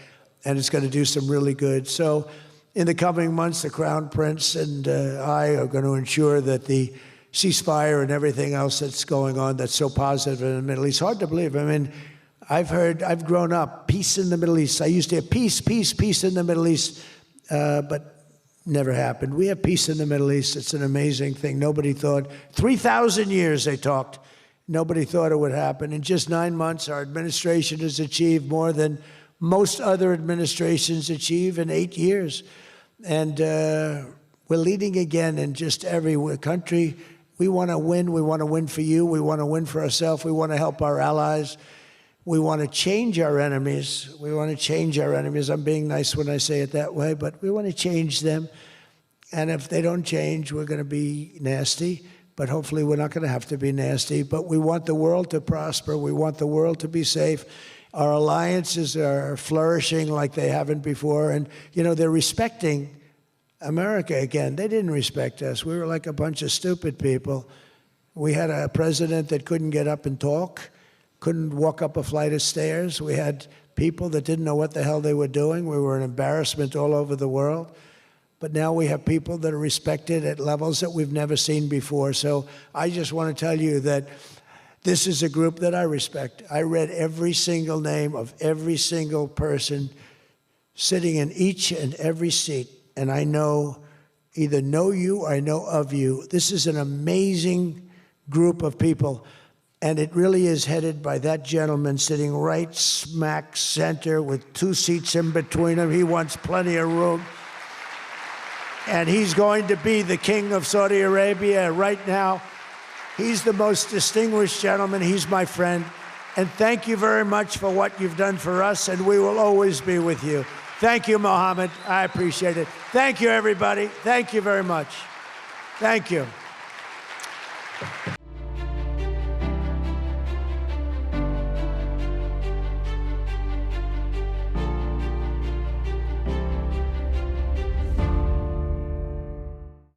and it's going to do some really good. So in the coming months, the Crown Prince and I are going to ensure that the ceasefire and everything else that's going on that's so positive in the Middle East, hard to believe. I mean, I've grown up, peace in the Middle East. I used to hear peace, peace, peace in the Middle East, but never happened. We have peace in the Middle East. It's an amazing thing. Nobody thought, 3,000 years they talked. Nobody thought it would happen. In just 9 months, our administration has achieved more than most other administrations achieve in 8 years. And we're leading again in just every country. We want to win. We want to win for you. We want to win for ourselves. We want to help our allies. We want to change our enemies. We want to change our enemies. I'm being nice when I say it that way, but we want to change them. And if they don't change, we're going to be nasty. But hopefully we're not going to have to be nasty. But we want the world to prosper. We want the world to be safe. Our alliances are flourishing like they haven't before. And, you know, they're respecting America again. They didn't respect us. We were like a bunch of stupid people. We had a president that couldn't get up and talk, couldn't walk up a flight of stairs. We had people that didn't know what the hell they were doing. We were an embarrassment all over the world. But now we have people that are respected at levels that we've never seen before. So I just want to tell you that this is a group that I respect. I read every single name of every single person sitting in each and every seat. And I either know you or I know of you. This is an amazing group of people. And it really is headed by that gentleman sitting right smack center with 2 seats in between him. He wants plenty of room. And he's going to be the king of Saudi Arabia right now. He's the most distinguished gentleman. He's my friend. And thank you very much for what you've done for us, and we will always be with you. Thank you, Mohammed. I appreciate it. Thank you, everybody. Thank you very much. Thank you.